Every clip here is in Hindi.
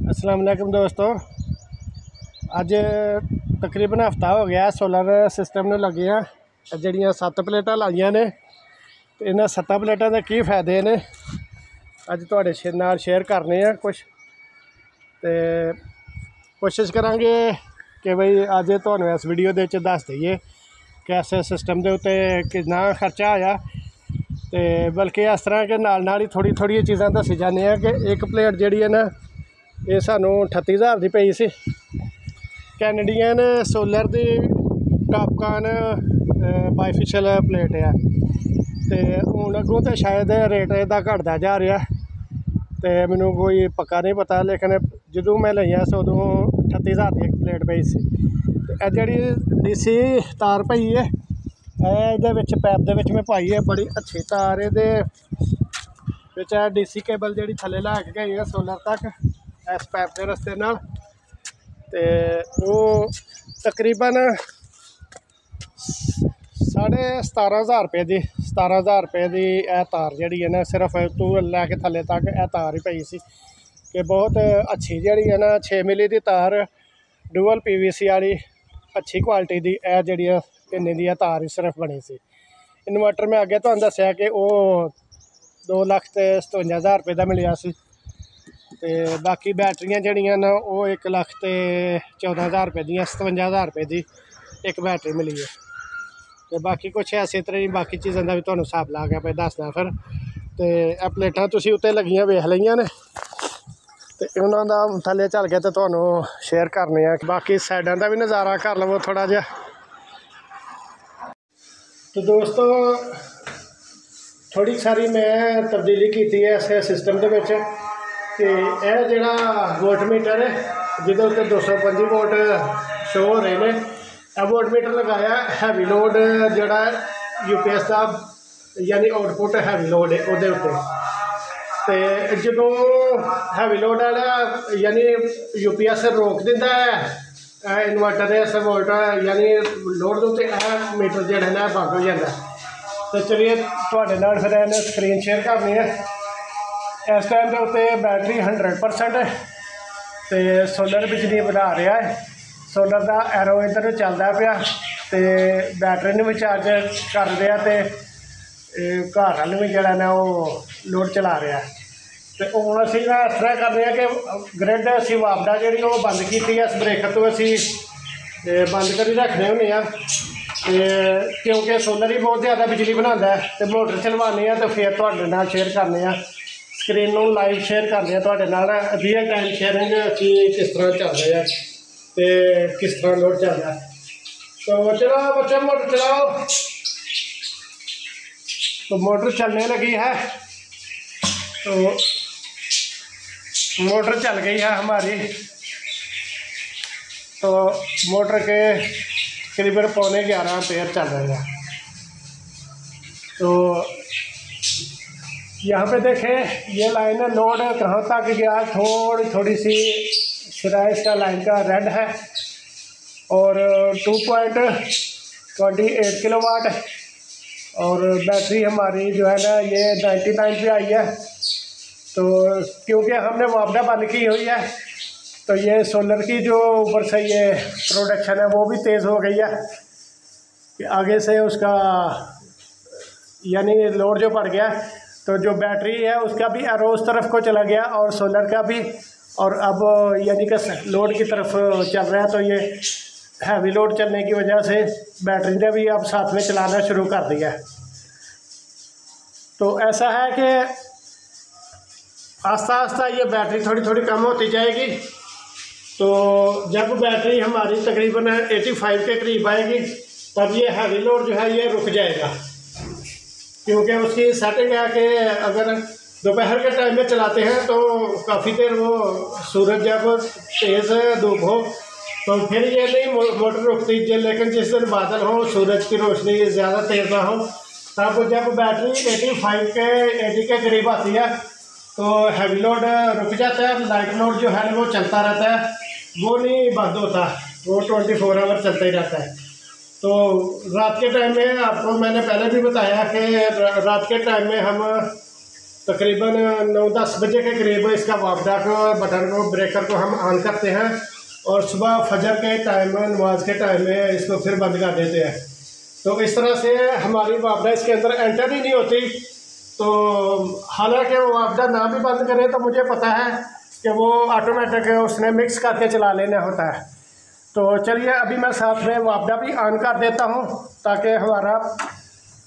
अस्सलाम वालेकुम दोस्तों। अज तकरीबन हफ्ता हो गया सोलर सिस्टम में लगिया जड़ियाँ 7 प्लेटां लाइया ने। तो इन्हां 7 प्लेटां के की फायदे ने अज तुहाडे नाल शेयर करने हैं कुछ। तो कोशिश करांगे कि बई अज तुहानूं इस वीडियो दे विच दस दईए कि इस सिस्टम के उत्ते कितना खर्चा आया। तो बल्कि इस तरह के नाल ही थोड़ी थोड़ी चीज़ां दसी जाने हैं कि एक प्लेट जिहड़ी है ना ये सानू 38,000 की पई सी। कैनेडियन सोलर की टॉपकॉन बाईफिशल प्लेट है। तो हुण अगों तो शायद रेट इसदा घटदा जा रहा। तो मैनू कोई पक्का नहीं पता, लेकिन जदों मैं लिया उदों 38,000 की एक प्लेट पई सी। तो जी DC तार पई है ये पैप दे विच मैं पाई है, बड़ी अच्छी तार ये DC केबल जी थले लैके गई है सोलर तक इस पैप के रस्ते नाल। ते वो तकरीबन 17,500 रुपये की 17,000 रुपये की यह तार जी है ना सिर्फ तू लैके थले तक यह तार ही पई सी। कि बहुत अच्छी जी है ना 6 मिली की तार डुअल PVC वाली अच्छी क्वालिटी की यह जी इन्नी दी तार ही सिर्फ बनी सी। इन्वर्टर में अगे तुहानूं दस्सिया कि वह 2,57,500 रुपये का मिलिया सी। तो बाकी बैटरियां जड़ियां न वो 1,14,000 रुपये दी 57,000 रुपये की एक बैटरी मिली है। तो बाकी कुछ इस तरह ही बाकी चीज़ों का भी तुहानूं हिसाब ला के पे दसना। फिर तो यह प्लेटां तुसीं उत्ते लगियां वेख लईयां ने, तो उन्हां दा थल्ले चल के तो तुहानूं शेयर करने आ। बाकी साइडां दा भी नज़ारा कर लवो थोड़ा जिहा। तो दोस्तों थोड़ी सारी मैं तब्दीली की है इस सिस्टम के विच। तो यह जोड़ा वोट मीटर है जिहदे उत्ते 225 वोट शो हो रहे हैं, यह वोट मीटर लगाया हैवी लोड जोड़ा UPS का यानी आउटपुट हैवी लोड है उहदे उत्ते। तो जदों हैवी लोड वाला यानी UPS रोक दिंदा है इन्वर्टर इस वोल्ट यानी लोड के उत्ते मीटर जोड़ा ना बंद हो जाता। तो चलिए तुहाडे नाल फिर इन्हें स्क्रीन शेयर करनी है। इस टाइम के उत्ते बैटरी 100% है। तो सोलर बिजली बना रहा है, सोलर का एरो इधर चलता पाया। तो बैटरी ने भी चार्ज कर रहा, तो घर वाल भी जोड़ा ना वो लोड चला रहा है। तो हुण असीं ना इस तरह करने कि ग्रिड असीं वापडा जी बंद की इस ब्रेकर तो असीं बंद कर रखने होंगे क्योंकि सोलर ही बहुत ज़्यादा बिजली बनाता है। तो मोटर चलवाने तो फिर तुहाडे नाल शेयर करने स्क्रीन में लाइव शेयर करने तुहाडे नाल रियल टाइम शेयरिंग कि किस तरह चल रहा है तो किस तरह लोड चल रहा है। तो चलो बच्चे मोटर चलाओ। तो मोटर चलने लगी है। तो मोटर चल गई है हमारी। तो मोटर के करीबन 11:15 एम्पेयर चल रहे हैं। तो यहाँ पे देखें ये लाइन लोड कहाँ तक गया, थोड़ी सी सिरा इसका लाइन का रेड है और 2.28 किलोवाट। और बैटरी हमारी जो है ना ये 99 पे आई है। तो क्योंकि हमने वापडा बंद की हुई है तो ये सोलर की जो ऊपर से ये प्रोडक्शन है वो भी तेज़ हो गई है कि आगे से उसका यानी लोड जो बढ़ गया। तो जो बैटरी है उसका भी एरो उस तरफ को चला गया और सोलर का भी, और अब यानी कि लोड की तरफ चल रहा है। तो ये हैवी लोड चलने की वजह से बैटरी ने भी अब साथ में चलाना शुरू कर दिया है। तो ऐसा है कि आस्ता आस्ता ये बैटरी थोड़ी थोड़ी कम होती जाएगी। तो जब बैटरी हमारी तकरीबन 85 के करीब आएगी तब ये हैवी लोड जो है ये रुक जाएगा। क्योंकि उसकी सेटिंग है कि अगर दोपहर के टाइम में चलाते हैं तो काफ़ी देर वो सूरज जब तेज़ धूप हो तो फिर ये नहीं मोटर रुकती। लेकिन जिस दिन बादल हो, सूरज की रोशनी ज़्यादा तेज़ ना हो, तब जब बैटरी 85 के 80 के करीब आती है तो हैवी लोड रुक जाता है। लाइट लोड जो है वो चलता रहता है, वो नहीं बंद होता, वो 24 आवर चलता ही रहता है। तो रात के टाइम में आपको मैंने पहले भी बताया कि रात के टाइम में हम तकरीबन 9-10 बजे के करीब इसका वापडा को बटन को ब्रेकर को हम ऑन करते हैं और सुबह फजर के टाइम में नमाज के टाइम में इसको फिर बंद कर देते हैं। तो इस तरह से हमारी वापडा इसके अंदर एंटर ही नहीं होती। तो हालांकि वो वापडा ना भी बंद करें तो मुझे पता है कि वो ऑटोमेटिक उसने मिक्स करके चला लेना होता है। तो चलिए अभी मैं साथ में वापडा भी ऑन कर देता हूँ ताकि हमारा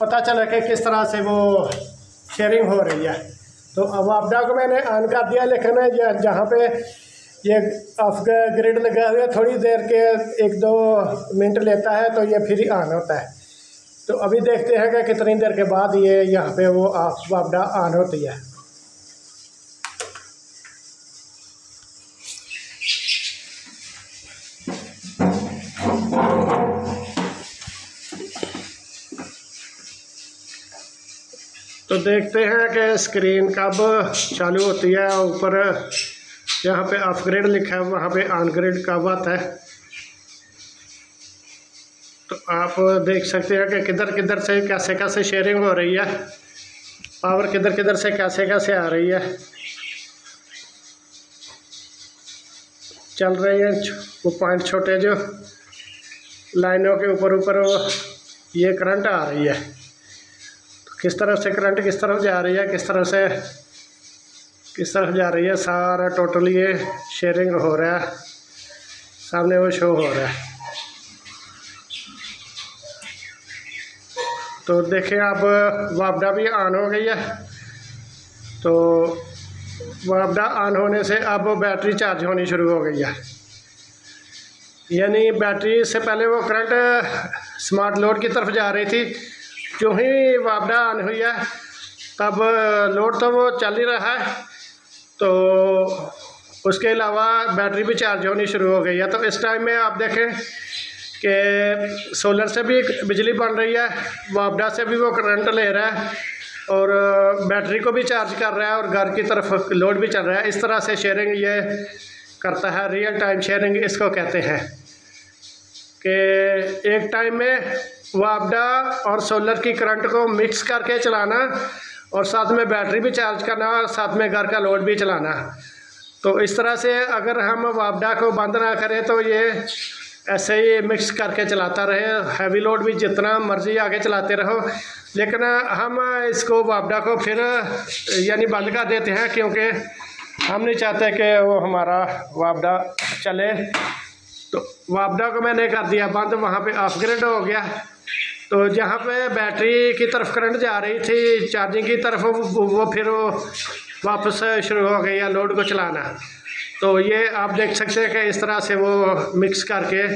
पता चले कि किस तरह से वो शेयरिंग हो रही है। तो अब वापडा को मैंने ऑन कर दिया, लेकिन ये जहाँ पे ये ऑफ ग्रिड लगा हुआ है थोड़ी देर के 1-2 मिनट लेता है तो ये फिर ही ऑन होता है। तो अभी देखते हैं कि कितनी देर के बाद ये यहाँ पे वो ऑफ वापडा ऑन होती है। तो देखते हैं कि स्क्रीन कब चालू होती है। ऊपर यहाँ पे ऑफ ग्रिड लिखा है, वहाँ पे ऑन ग्रिड कब आता है। तो आप देख सकते हैं कि किधर किधर से कैसे कैसे शेयरिंग हो रही है, पावर किधर किधर से कैसे कैसे आ रही है। चल रही है वो पॉइंट छोटे जो लाइनों के ऊपर ऊपर वो ये करंट आ रही है। किस तरफ से करंट किस तरफ जा रही है, किस तरफ से किस तरफ जा रही है, सारा टोटल ये शेयरिंग हो रहा है, सामने वो शो हो रहा है। तो देखें अब वापडा भी ऑन हो गई है। तो वापडा ऑन होने से अब बैटरी चार्ज होनी शुरू हो गई है, यानी बैटरी से पहले वो करंट स्मार्ट लोड की तरफ जा रही थी। जो ही वापडा ऑन हुई है तब लोड तो वो चल ही रहा है, तो उसके अलावा बैटरी भी चार्ज होनी शुरू हो गई है। तो इस टाइम में आप देखें कि सोलर से भी बिजली बन रही है, वापडा से भी वो करंट ले रहा है और बैटरी को भी चार्ज कर रहा है और घर की तरफ लोड भी चल रहा है। इस तरह से शेयरिंग ये करता है, रियल टाइम शेयरिंग इसको कहते हैं। कि एक टाइम में वापडा और सोलर की करंट को मिक्स करके चलाना और साथ में बैटरी भी चार्ज करना और साथ में घर का लोड भी चलाना। तो इस तरह से अगर हम वापडा को बंद ना करें तो ये ऐसे ही मिक्स करके चलाता रहे, हैवी लोड भी जितना मर्ज़ी आगे चलाते रहो। लेकिन हम इसको वापडा को फिर यानी बंद कर देते हैं, क्योंकि हम नहीं चाहते कि वो हमारा वापडा चले। तो वापडा को मैंने कर दिया बंद, वहाँ पे ऑफ ग्रिड हो गया। तो जहाँ पे बैटरी की तरफ करंट जा रही थी चार्जिंग की तरफ, वो फिर वो वापस शुरू हो गई है लोड को चलाना। तो ये आप देख सकते हैं कि इस तरह से वो मिक्स करके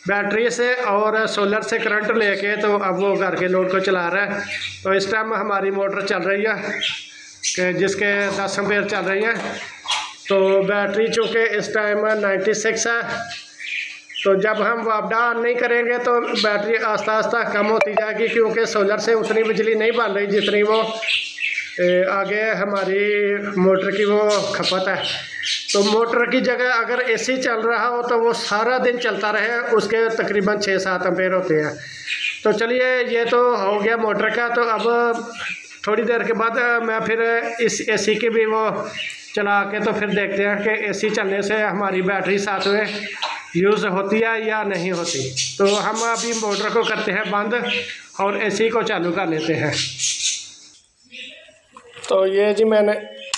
बैटरी से और सोलर से करंट लेके तो अब वो घर के लोड को चला रहा है। तो इस टाइम हमारी मोटर चल रही है कि जिसके 10 एम्पीयर चल रही है। तो बैटरी चूँकि इस टाइम 96 है, तो जब हम वापडा ऑन नहीं करेंगे तो बैटरी आस्ता आस्ता कम होती जाएगी, क्योंकि सोलर से उतनी बिजली नहीं बन रही जितनी वो आगे हमारी मोटर की वो खपत है। तो मोटर की जगह अगर एसी चल रहा हो तो वो सारा दिन चलता रहे, उसके तकरीबन 6-7 एम्पीयर होते हैं। तो चलिए ये तो हो गया मोटर का। तो अब थोड़ी देर के बाद मैं फिर इस एसी की भी वो चला के तो फिर देखते हैं कि एसी चलने से हमारी बैटरी साथ में यूज़ होती है या नहीं होती। तो हम अभी मोटर को करते हैं बंद और एसी को चालू कर लेते हैं। तो ये जी मैंने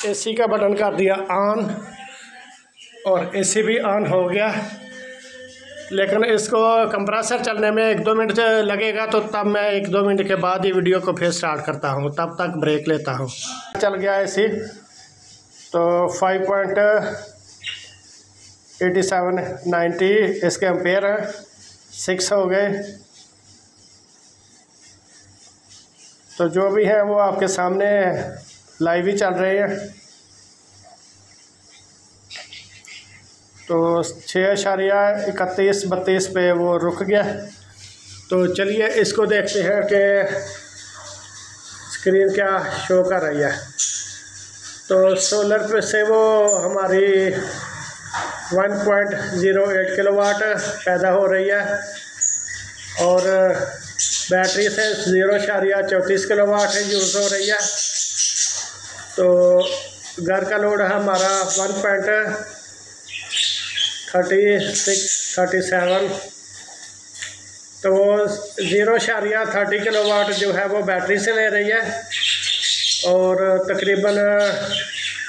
एसी का बटन कर दिया ऑन और एसी भी ऑन हो गया, लेकिन इसको कंप्रेसर चलने में 1-2 मिनट लगेगा। तो तब मैं 1-2 मिनट के बाद ही वीडियो को फिर स्टार्ट करता हूँ, तब तक ब्रेक लेता हूँ। चल गया एसी, तो 5.8790 इसके एम्पेयर हैं, 6 हो गए। तो जो भी हैं वो आपके सामने लाइव ही चल रहे हैं। तो 6.31-32 पे वो रुक गया। तो चलिए इसको देखते हैं कि स्क्रीन क्या शो कर रही है। तो सोलर पे से वो हमारी 1.08 किलोवाट पैदा हो रही है और बैटरी से 0.34 किलोवाट यूज़ हो रही है। तो घर का लोड है हमारा 1.3637, तो 0.30 किलोवाट जो है वो बैटरी से ले रही है और तकरीबन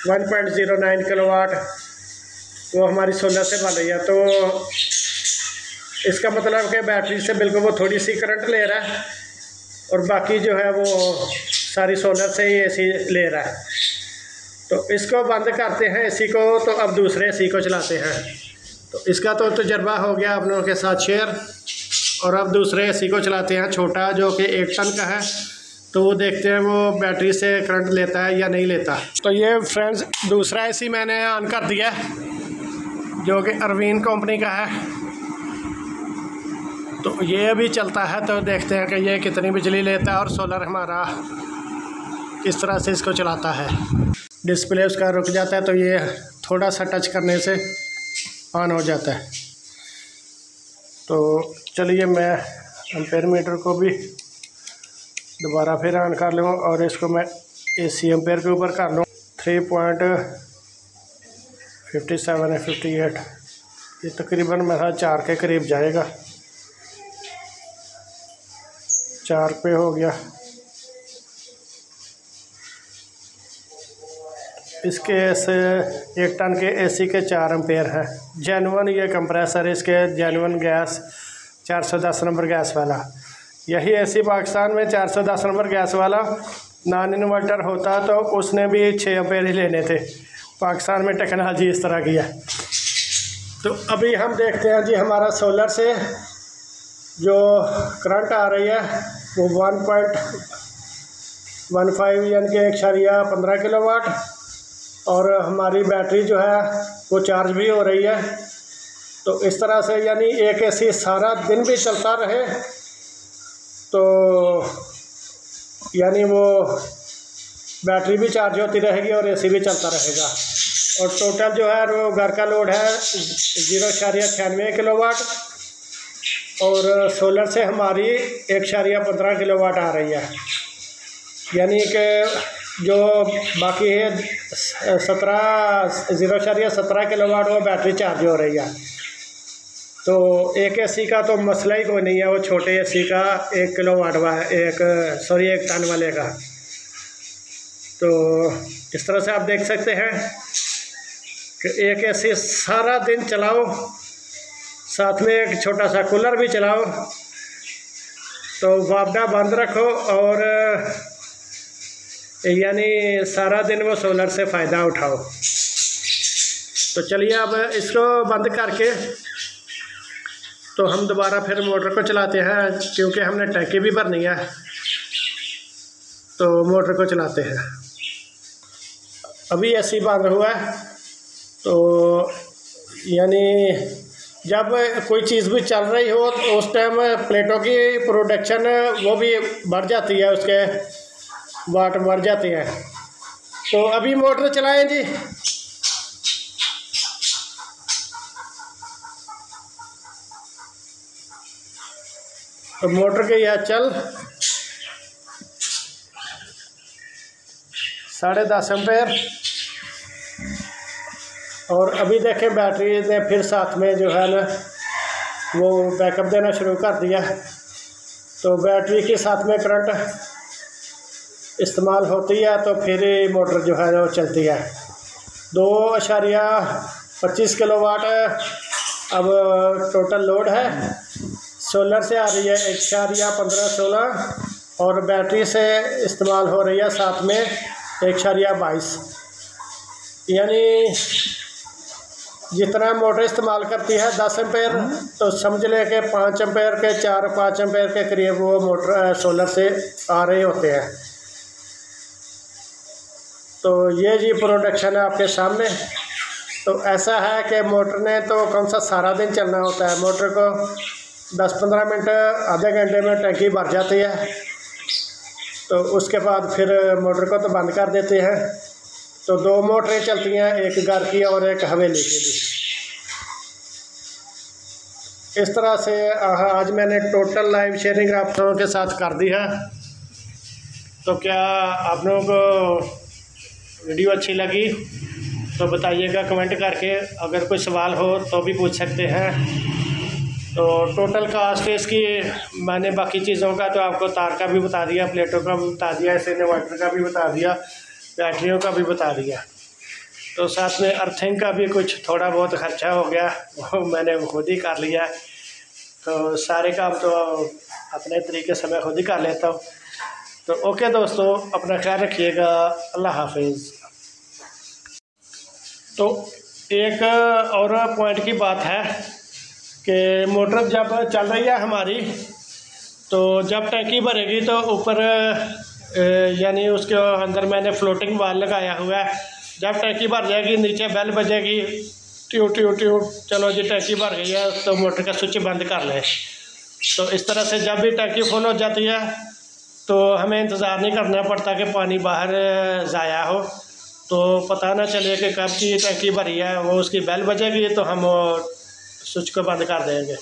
1.09 किलोवाट वो हमारी सोलर से बन रही है। तो इसका मतलब कि बैटरी से बिल्कुल वो थोड़ी सी करंट ले रहा है और बाकी जो है वो सारी सोलर से ही एसी ले रहा है। तो इसको बंद करते हैं एसी को, तो अब दूसरे एसी को चलाते हैं। तो इसका तो तजर्बा हो गया आप लोगों के साथ शेयर, और अब दूसरे एसी को चलाते हैं, छोटा जो कि 1 टन का है। तो वो देखते हैं वो बैटरी से करंट लेता है या नहीं लेता। तो ये फ्रेंड्स दूसरा एसी मैंने ऑन कर दिया है जो कि अरवीन कंपनी का है। तो ये अभी चलता है, तो देखते हैं कि ये कितनी बिजली लेता है और सोलर हमारा किस तरह से इसको चलाता है। डिस्प्ले उसका रुक जाता है तो ये थोड़ा सा टच करने से ऑन हो जाता है। तो चलिए मैं एम्पेयर मीटर को भी दोबारा फिर ऑन कर लूँ और इसको मैं एसी एम्पेयर के ऊपर कर लूँ। 3.57 है 58, ये तकरीबन मेरा 4 के करीब जाएगा। 4 पे हो गया। इसके से 1 टन के एसी के 4 एम्पेयर हैं। जेन्युइन ये कंप्रेसर इसके जेन्युइन गैस 410 नंबर गैस वाला। यही एसी पाकिस्तान में 410 नंबर गैस वाला नॉन इन्वर्टर होता तो उसने भी 6 एम्पेयर ही लेने थे। पाकिस्तान में टेक्नोलॉजी इस तरह की है। तो अभी हम देखते हैं जी हमारा सोलर से जो करंट आ रही है वो 1.15 यानी कि 1.15 किलोवाट, और हमारी बैटरी जो है वो चार्ज भी हो रही है। तो इस तरह से यानी एक एसी सारा दिन भी चलता रहे तो यानी वो बैटरी भी चार्ज होती रहेगी और एसी भी चलता रहेगा। और टोटल जो है वो घर का लोड है 0.96 किलोवाट और सोलर से हमारी 1.15 किलोवाट आ रही है। यानी कि जो बाकी है 0.17 किलोवाट वो बैटरी चार्ज हो रही है। तो एक एसी का तो मसला ही कोई नहीं है, वो छोटे एसी का 1 किलोवाट 1 टन वाले का। तो इस तरह से आप देख सकते हैं कि एक एसी सारा दिन चलाओ, साथ में एक छोटा सा कूलर भी चलाओ, तो वापडा बंद रखो और यानी सारा दिन वो सोलर से फ़ायदा उठाओ। तो चलिए अब इसको बंद करके तो हम दोबारा फिर मोटर को चलाते हैं, क्योंकि हमने टैंकी भी भरनी है। तो मोटर को चलाते हैं। अभी एसी बंद हुआ है। तो यानी जब कोई चीज़ भी चल रही हो तो उस टाइम प्लेटों की प्रोडक्शन वो भी बढ़ जाती है, उसके वाट बढ़ जाते हैं। तो अभी मोटर चलाएं जी। तो मोटर के यह चल 10.5 एम्पेयर, और अभी देखें बैटरी ने फिर साथ में जो है ना वो बैकअप देना शुरू कर दिया। तो बैटरी के साथ में करंट इस्तेमाल होती है तो फिर मोटर जो है वो चलती है। 2.25 किलोवाट अब टोटल लोड है। सोलर से आ रही है 1.1516 और बैटरी से इस्तेमाल हो रही है साथ में 1.22। यानी जितना मोटर इस्तेमाल करती है 10 एम्पेयर, तो समझ लें कि 5 एम्पेयर के 4-5 एम्पेयर के करीब वो मोटर सोलर से आ रहे होते हैं। तो ये जी प्रोडक्शन है आपके सामने। तो ऐसा है कि मोटर ने तो कौन सा सारा दिन चलना होता है। मोटर को 10-15 मिनट आधे घंटे में टंकी भर जाती है। तो उसके बाद फिर मोटर को तो बंद कर देते हैं। तो 2 मोटरें चलती हैं, एक घर की और एक हवेली की भी। इस तरह से आज मैंने टोटल लाइव शेयरिंग आप लोगों के साथ कर दी है। तो क्या आप लोगों को वीडियो अच्छी लगी तो बताइएगा कमेंट करके, अगर कोई सवाल हो तो भी पूछ सकते हैं। तो टोटल कास्ट इसकी मैंने बाकी चीज़ों का तो आपको तार का भी बता दिया, प्लेटों का भी बता दिया, इसे इन्वर्टर का भी बता दिया, बैटरियों का भी बता दिया। तो साथ में अर्थिंग का भी कुछ थोड़ा बहुत खर्चा हो गया, वो मैंने खुद ही कर लिया। तो सारे काम तो अपने तरीके से मैं खुद ही कर लेता हूँ। तो ओके दोस्तों, अपना ख्याल रखिएगा, अल्लाह हाफिज़। तो एक और पॉइंट की बात है कि मोटर जब चल रही है हमारी, तो जब टैंकी भरेगी तो ऊपर यानी उसके अंदर मैंने फ्लोटिंग वाल लगाया हुआ है। जब टैंकी भर जाएगी नीचे बेल बजेगी, ट्यू ट्यू ट्यू, चलो जी टैंकी भर गई है, तो मोटर का स्विच बंद कर लें। तो इस तरह से जब भी टैंकी फुल हो जाती है तो हमें इंतज़ार नहीं करना पड़ता कि पानी बाहर ज़ाया हो। तो पता ना चले कि कब की टैंकी भरी है, वो उसकी बेल बजेगी तो हम स्विच को बंद कर देंगे।